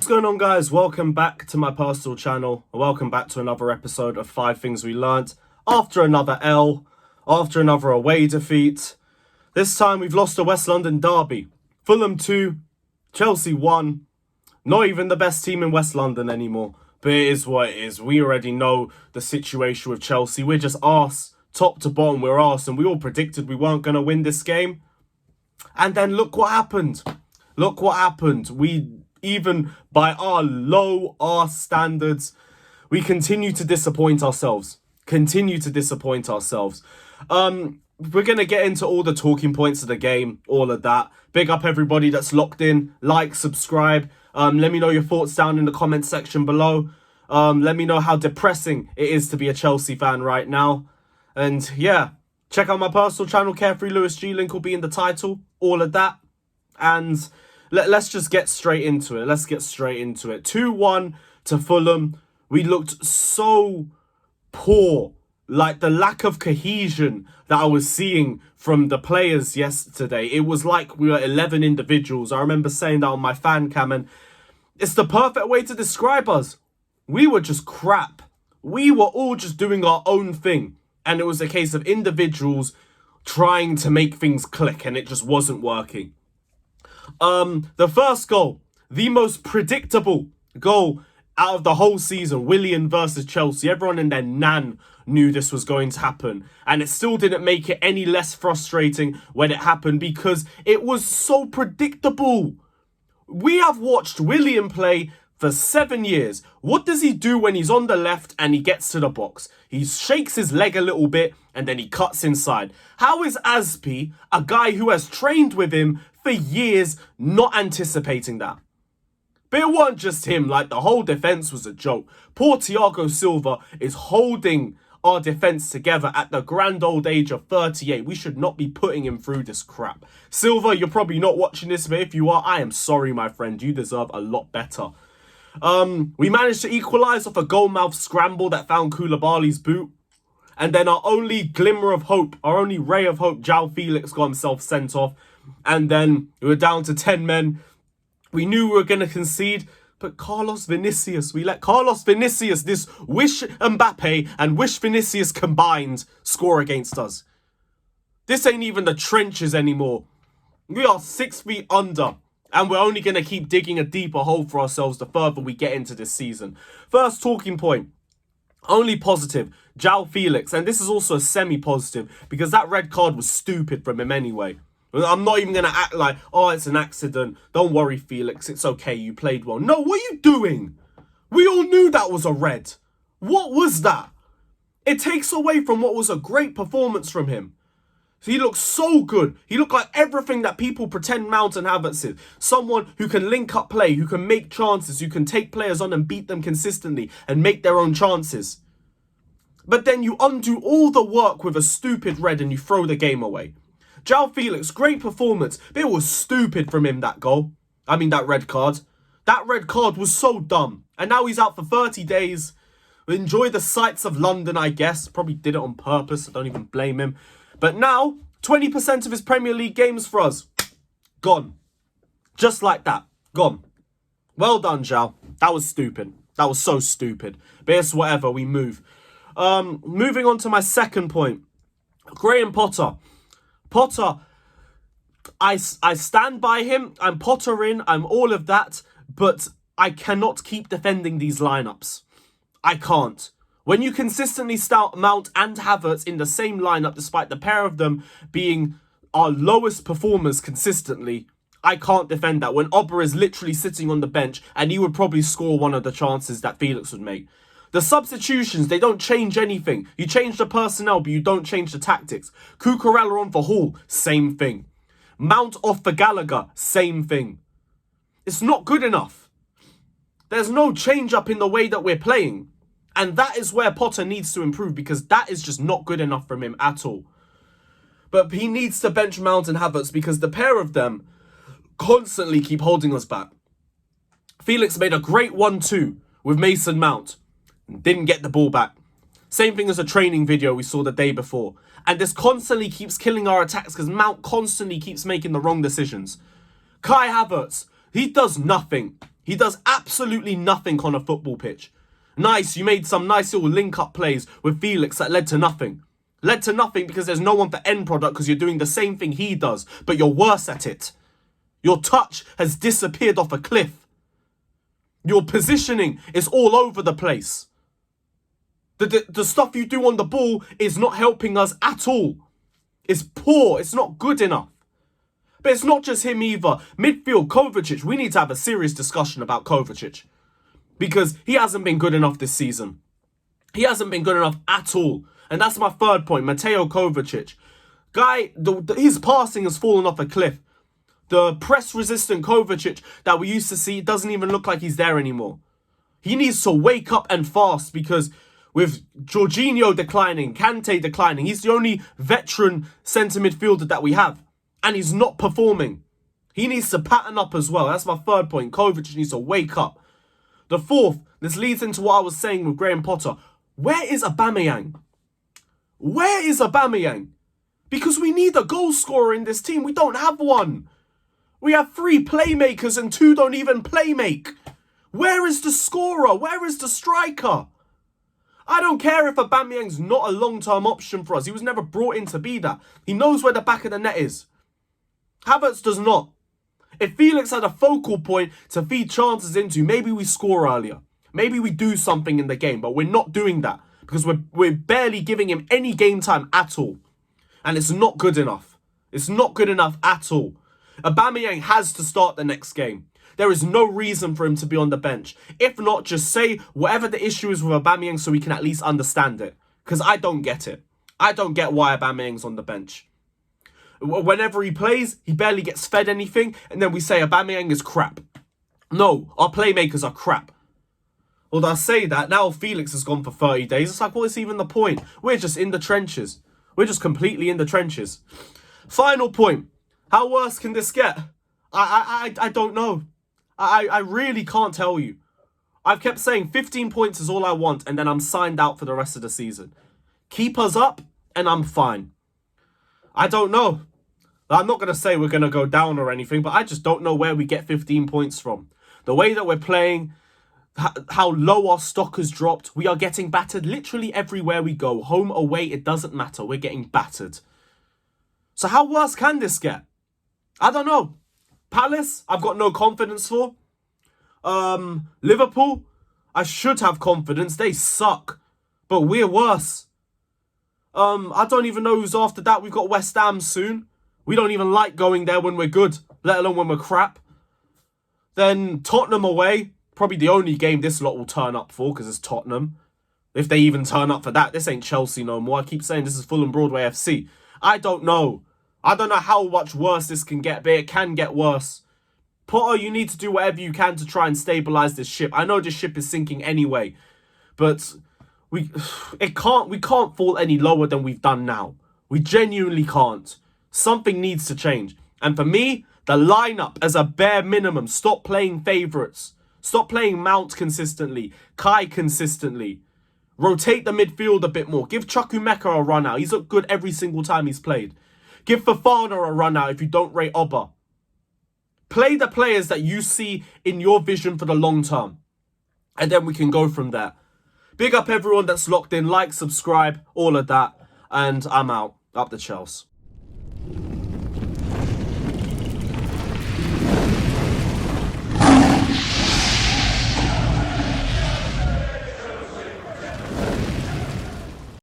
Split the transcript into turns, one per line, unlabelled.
What's going on, guys? Welcome back to my personal channel. Welcome back to another episode of 5 Things We Learned after another L, after another away defeat. This time we've lost a West London derby. Fulham 2, Chelsea 1. Not even the best team in West London anymore. But it is what it is. We already know the situation with Chelsea. We're just arse. Top to bottom, we're arse. And we all predicted we weren't going to win this game. And then look what happened. Look what happened. Even by our low arse standards, we continue to disappoint ourselves. We're going to get into all the talking points of the game, all of that. Big up everybody that's locked in. Like, subscribe. Let me know your thoughts down in the comment section below. Let me know how depressing it is to be a Chelsea fan right now. And yeah, check out my personal channel, Carefree Lewis G. Link will be in the title. All of that. And let's just get straight into it. 2-1 to Fulham. We looked so poor. Like, the lack of cohesion that I was seeing from the players yesterday. It was like we were 11 individuals. I remember saying that on my fan cam, and it's the perfect way to describe us. We were just crap. We were all just doing our own thing. And it was a case of individuals trying to make things click, and it just wasn't working. The first goal, the most predictable goal out of the whole season, Willian versus Chelsea. Everyone and their nan knew this was going to happen, and it still didn't make it any less frustrating when it happened because it was so predictable. We have watched Willian play for 7 years. What does he do when he's on the left and he gets to the box? He shakes his leg a little bit and then he cuts inside. How is Aspi, a guy who has trained with him for years, not anticipating that? But it wasn't just him. Like, the whole defence was a joke. Poor Thiago Silva is holding our defence together at the grand old age of 38. We should not be putting him through this crap. Silva, you're probably not watching this, but if you are, I am sorry, my friend. You deserve a lot better. We managed to equalise off a goal-mouth scramble that found Koulibaly's boot. And then our only glimmer of hope, our only ray of hope, João Felix got himself sent off. And then we were down to 10 men. We knew we were going to concede. But Carlos Vinicius, we let Carlos Vinicius, this wish Mbappe and wish Vinicius combined, score against us. This ain't even the trenches anymore. We are 6 feet under. And we're only going to keep digging a deeper hole for ourselves the further we get into this season. First talking point. Only positive. João Felix. And this is also a semi-positive because that red card was stupid from him anyway. I'm not even going to act like, oh, it's an accident. Don't worry, Felix. It's okay. You played well. No, what are you doing? We all knew that was a red. What was that? It takes away from what was a great performance from him. He looked so good. He looked like everything that people pretend Mount and Havertz is. Someone who can link up play, who can make chances, who can take players on and beat them consistently and make their own chances. But then you undo all the work with a stupid red and you throw the game away. João Felix, great performance, but it was stupid from him, that goal. I mean, that red card. That red card was so dumb. And now he's out for 30 days. Enjoy the sights of London, I guess. Probably did it on purpose. I don't even blame him. But now, 20% of his Premier League games for us, gone. Just like that, gone. Well done, João. That was stupid. That was so stupid. But it's whatever, we move. Moving on to my second point. Graham Potter. Potter, I stand by him. I'm Pottering. I'm all of that. But I cannot keep defending these lineups. I can't. When you consistently start Mount and Havertz in the same lineup, despite the pair of them being our lowest performers consistently, I can't defend that. When Ober is literally sitting on the bench and he would probably score one of the chances that Felix would make. The substitutions, they don't change anything. You change the personnel, but you don't change the tactics. Cucurella on for Hall, same thing. Mount off for Gallagher, same thing. It's not good enough. There's no change up in the way that we're playing. And that is where Potter needs to improve because that is just not good enough from him at all. But he needs to bench Mount and Havertz because the pair of them constantly keep holding us back. Felix made a great 1-2 with Mason Mount. Didn't get the ball back. Same thing as a training video we saw the day before. And this constantly keeps killing our attacks because Mount constantly keeps making the wrong decisions. Kai Havertz, he does nothing. He does absolutely nothing on a football pitch. Nice, you made some nice little link-up plays with Felix that led to nothing. Led to nothing because there's no one for end product because you're doing the same thing he does, but you're worse at it. Your touch has disappeared off a cliff. Your positioning is all over the place. The stuff you do on the ball is not helping us at all. It's poor. It's not good enough. But it's not just him either. Midfield, Kovacic. We need to have a serious discussion about Kovacic. Because he hasn't been good enough this season. He hasn't been good enough at all. And that's my third point. Mateo Kovacic. Guy, his passing has fallen off a cliff. The press-resistant Kovacic that we used to see doesn't even look like he's there anymore. He needs to wake up and fast because with Jorginho declining, Kante declining, he's the only veteran centre midfielder that we have. And he's not performing. He needs to pattern up as well. That's my third point. Kovacic needs to wake up. The fourth, this leads into what I was saying with Graham Potter. Where is Aubameyang? Where is Aubameyang? Because we need a goal scorer in this team. We don't have one. We have 3 playmakers and 2 don't even playmake. Where is the scorer? Where is the striker? I don't care if Aubameyang's not a long-term option for us. He was never brought in to be that. He knows where the back of the net is. Havertz does not. If Felix had a focal point to feed chances into, maybe we score earlier. Maybe we do something in the game, but we're not doing that because we're barely giving him any game time at all. And it's not good enough. It's not good enough at all. Aubameyang has to start the next game. There is no reason for him to be on the bench. If not, just say whatever the issue is with Aubameyang so we can at least understand it. Because I don't get it. I don't get why Aubameyang's on the bench. Whenever he plays, he barely gets fed anything, and then we say Aubameyang is crap. No, our playmakers are crap. Although I say that, now Felix has gone for 30 days. It's like, what is even the point? We're just in the trenches. We're just completely in the trenches. Final point. How worse can this get? I don't know. I really can't tell you. I've kept saying 15 points is all I want, and then I'm signed out for the rest of the season. Keep us up, and I'm fine. I don't know. I'm not going to say we're going to go down or anything, but I just don't know where we get 15 points from. The way that we're playing, how low our stock has dropped, we are getting battered literally everywhere we go. Home, away, it doesn't matter. We're getting battered. So how worse can this get? I don't know. Palace, I've got no confidence for. Liverpool, I should have confidence. They suck. But we're worse. I don't even know who's after that. We've got West Ham soon. We don't even like going there when we're good, let alone when we're crap. Then Tottenham away. Probably the only game this lot will turn up for because it's Tottenham. If they even turn up for that. This ain't Chelsea no more. I keep saying this is Fulham Broadway FC. I don't know. I don't know how much worse this can get, but it can get worse. Potter, you need to do whatever you can to try and stabilise this ship. I know this ship is sinking anyway, but we can't fall any lower than we've done now. We genuinely can't. Something needs to change. And for me, the lineup as a bare minimum. Stop playing favourites. Stop playing Mount consistently. Kai consistently. Rotate the midfield a bit more. Give Chukwuemeka a run out. He's looked good every single time he's played. Give Fofana a run out if you don't rate Oba. Play the players that you see in your vision for the long term. And then we can go from there. Big up everyone that's locked in. Like, subscribe, all of that. And I'm out. Up the Chelsea.